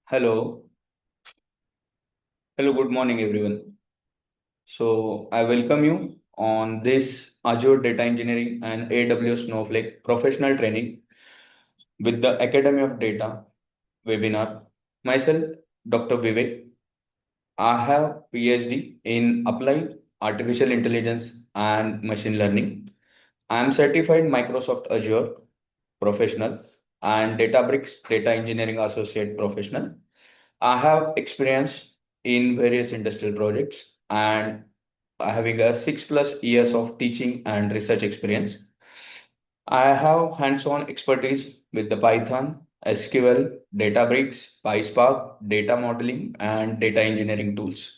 Hello, good morning, everyone. So, I welcome you on this Azure Data Engineering and AWS Snowflake professional training with the Academy of Data webinar. Myself, Dr. Vivek. I have PhD in Applied Artificial Intelligence and Machine Learning. I am certified Microsoft Azure professional and Databricks Data Engineering Associate professional. I have experience in various industrial projects and having a 6+ years of teaching and research experience. I have hands-on expertise with the Python, SQL, Databricks, PySpark, data modeling, and data engineering tools.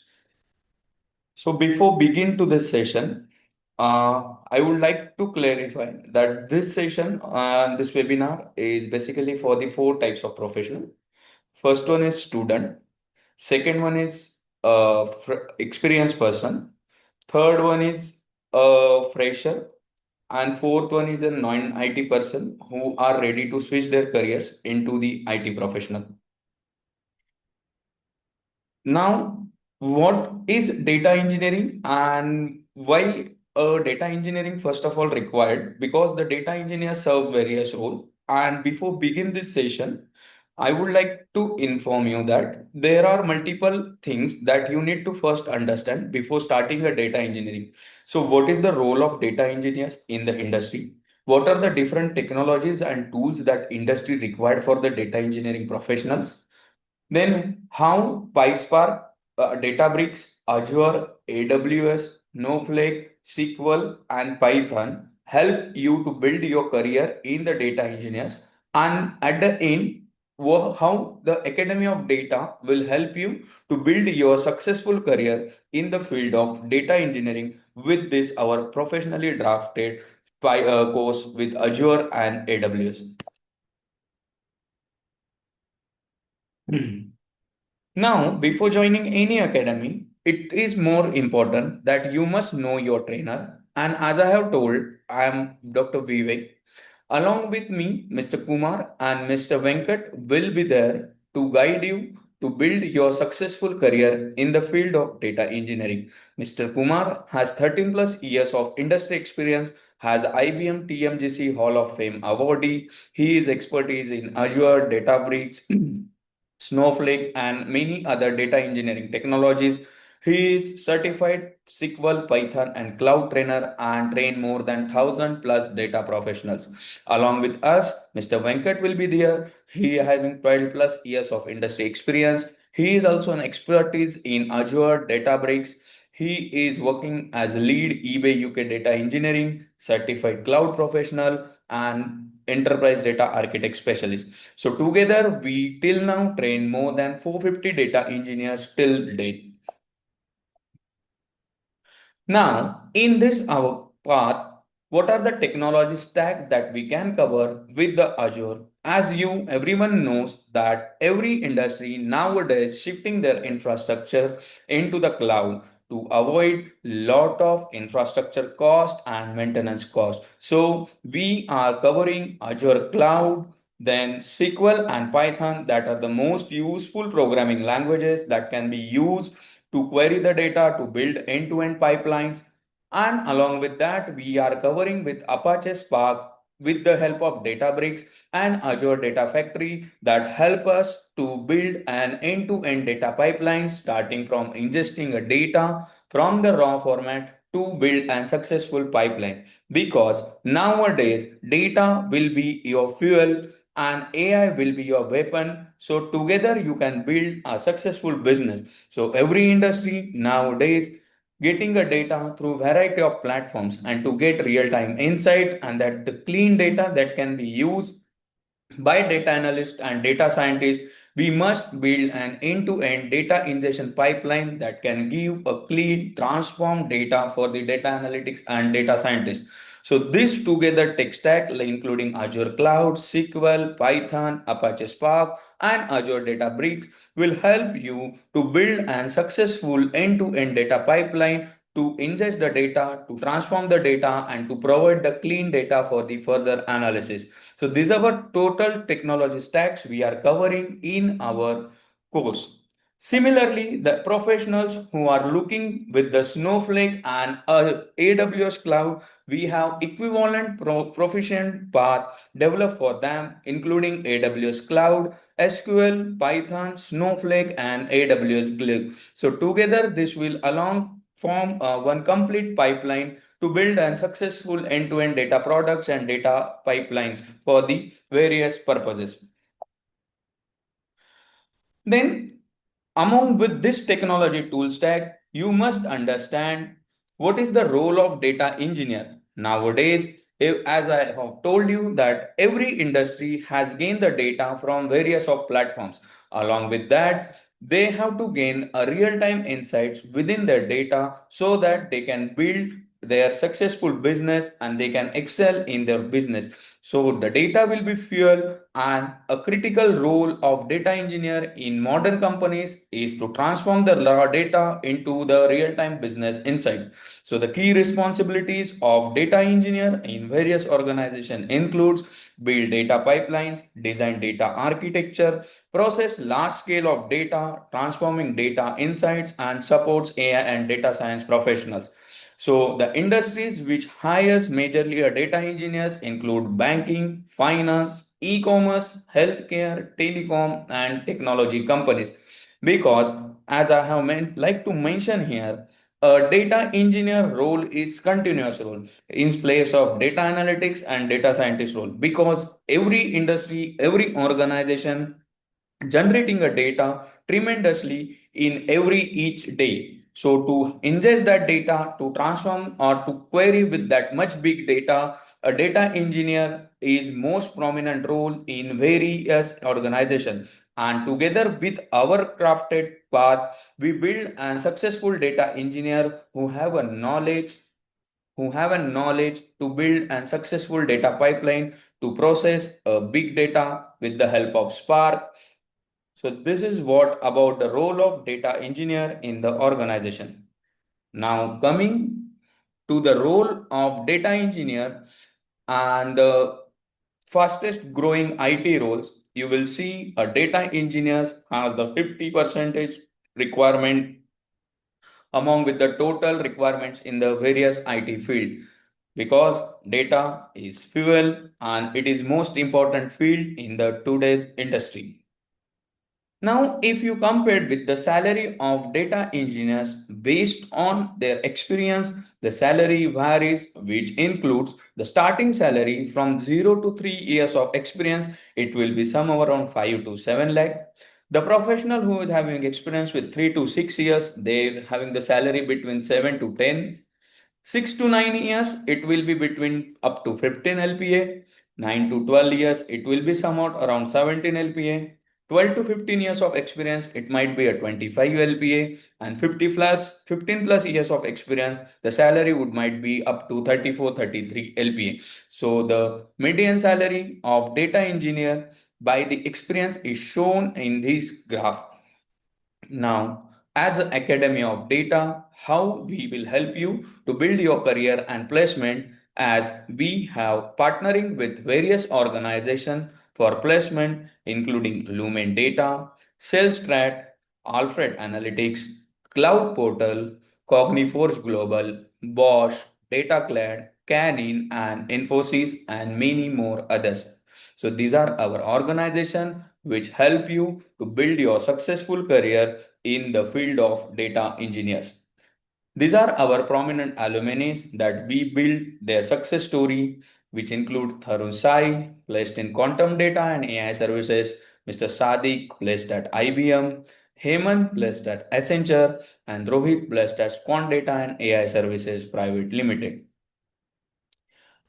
So before begin to this session, I would like to clarify that this session, this webinar is basically for the four types of professional. First one is student. Second one is experienced person. Third one is a fresher. And fourth one is a non-IT person who are ready to switch their careers into the IT professional. Now, what is data engineering and why data engineering first of all required? Because the data engineers serve various roles. And before begin this session, I would like to inform you that there are multiple things that you need to first understand before starting a data engineering. So, what is the role of data engineers in the industry? What are the different technologies and tools that industry required for the data engineering professionals? Then how PySpark, Databricks, Azure, AWS, Snowflake, SQL, and Python help you to build your career in the data engineers. And at the end, how the Academy of Data will help you to build your successful career in the field of data engineering with this our professionally drafted course with Azure and AWS. Now, before joining any academy, it is more important that you must know your trainer. And as I have told, I am Dr. Vivek. Along with me, Mr. Kumar and Mr. Venkat will be there to guide you to build your successful career in the field of data engineering. Mr. Kumar has 13+ years of industry experience, has IBM TMGC Hall of Fame awardee. He is expertise in Azure, Databricks, Snowflake, and many other data engineering technologies. He is certified SQL, Python, and cloud trainer and trained more than 1,000+ data professionals. Along with us, Mr. Venkat will be there. He having 12+ years of industry experience. He is also an expertise in Azure, Databricks. He is working as lead eBay UK data engineering, certified cloud professional, and enterprise data architect specialist. So together we till now train more than 450 data engineers till date. Now, in this our path, what are the technology stack that we can cover with the Azure? As you everyone knows that every industry nowadays shifting their infrastructure into the cloud to avoid lot of infrastructure cost and maintenance cost. So we are covering Azure cloud, then SQL and Python that are the most useful programming languages that can be used to query the data to build end-to-end pipelines. And along with that, we are covering with Apache Spark with the help of Databricks and Azure Data Factory that help us to build an end-to-end data pipeline starting from ingesting a data from the raw format to build a successful pipeline. Because nowadays, data will be your fuel and AI will be your weapon. So together you can build a successful business. So every industry nowadays getting a data through variety of platforms and to get real-time insight and that the clean data that can be used by data analyst and data scientist, we must build an end-to-end data ingestion pipeline that can give a clean, transformed data for the data analytics and data scientists. So this together tech stack, including Azure Cloud, SQL, Python, Apache Spark, and Azure Databricks, will help you to build an successful end-to-end data pipeline to ingest the data, to transform the data, and to provide the clean data for the further analysis. So these are our total technology stacks we are covering in our course. Similarly, the professionals who are looking with the Snowflake and AWS cloud, we have equivalent proficient path developed for them, including AWS cloud, SQL, Python, Snowflake, and AWS Glue. So together, this will along form one complete pipeline to build and successful end-to-end data products and data pipelines for the various purposes. Then, among with this technology tool stack, you must understand what is the role of data engineer. Nowadays, as I have told you that every industry has gained the data from various of platforms. Along with that, they have to gain a real-time insights within their data so that they can build their successful business and they can excel in their business. So the data will be fuel, and a critical role of data engineer in modern companies is to transform the raw data into the real-time business insight. So the key responsibilities of data engineer in various organizations includes build data pipelines, design data architecture, process large scale of data, transforming data insights, and supports AI and data science professionals. So the industries which hires majorly a data engineers include banking, finance, e-commerce, healthcare, telecom, and technology companies. Because as I have like to mention here, a data engineer role is continuous role in place of data analytics and data scientist role, because every industry, every organization generating a data tremendously in every each day. So to ingest that data, to transform or to query with that much big data, a data engineer is most prominent role in various organization. And together with our crafted path, we build a successful data engineer who have a knowledge to build a successful data pipeline to process a big data with the help of Spark. So this is what about the role of data engineer in the organization. Now coming to the role of data engineer and the fastest growing IT roles, you will see a data engineers has the 50 percentage requirement among with the total requirements in the various IT field, because data is fuel and it is most important field in the today's industry. Now, if you compare with the salary of data engineers based on their experience, the salary varies, which includes the starting salary from 0 to 3 years of experience, it will be somewhere around 5 to 7 lakh. The professional who is having experience with 3 to 6 years, they're having the salary between 7 to 10. 6 to 9 years, it will be between up to 15 LPA. 9 to 12 years, it will be somewhat around 17 LPA. 12 to 15 years of experience, it might be a 25 LPA. And 50 plus 15 plus years of experience, the salary would might be up to 34, 33 LPA. So the median salary of data engineer by the experience is shown in this graph. Now, as an Academy of Data, how we will help you to build your career and placement, as we have partnering with various organizations for placement, including Lumen Data, Salesstrat, Alfred Analytics, Cloud Portal, Cogniforce Global, Bosch, DataClad, Canin, and Infosys, and many more others. So these are our organization which help you to build your successful career in the field of data engineers. These are our prominent alumni that we build their success story, which include Tharun Sai, placed in quantum data and AI services, Mr. Sadiq, placed at IBM, Hemant, placed at Accenture, and Rohit, placed at Quant Data and AI Services Private Limited.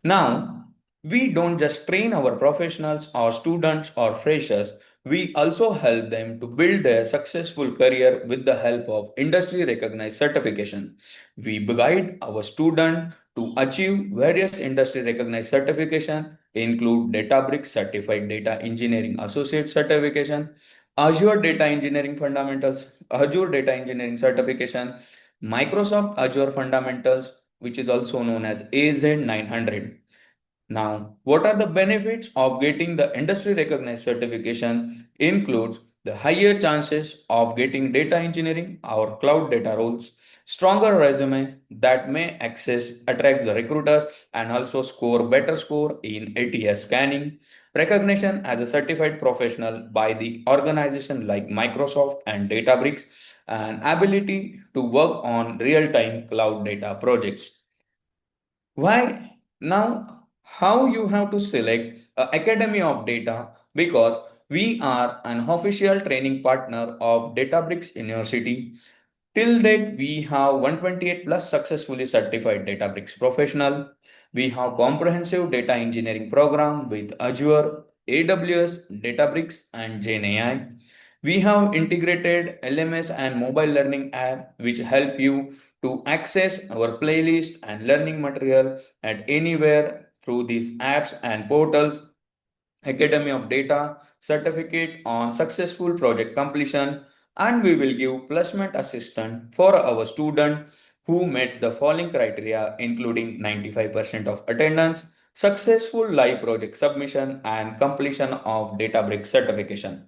Now, we don't just train our professionals or students or freshers, we also help them to build a successful career with the help of industry recognized certification. We guide our student to achieve various industry recognized certification, include Databricks Certified Data Engineering Associate Certification, Azure Data Engineering Fundamentals, Azure Data Engineering Certification, Microsoft Azure Fundamentals, which is also known as AZ900. Now, what are the benefits of getting the industry recognized certification? Includes the higher chances of getting data engineering or cloud data roles, stronger resume that may access attracts the recruiters and also score better score in ATS scanning, recognition as a certified professional by the organization like Microsoft and Databricks, and ability to work on real-time cloud data projects. Why? Now, how you have to select Academy of Data, because we are an official training partner of Databricks University. Till date, we have 128 plus successfully certified Databricks professional. We have comprehensive data engineering program with Azure, AWS, Databricks, and GenAI. We have integrated LMS and mobile learning app which help you to access our playlist and learning material at anywhere through these apps and portals. Academy of Data certificate on successful project completion, and we will give placement assistance for our student who meets the following criteria including 95% of attendance, successful live project submission, and completion of Databricks certification.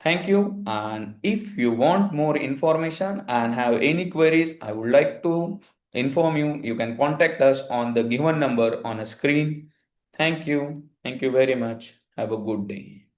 Thank you. And if you want more information and have any queries, I would like to inform you, you can contact us on the given number on a screen. Thank you. Thank you very much. Have a good day.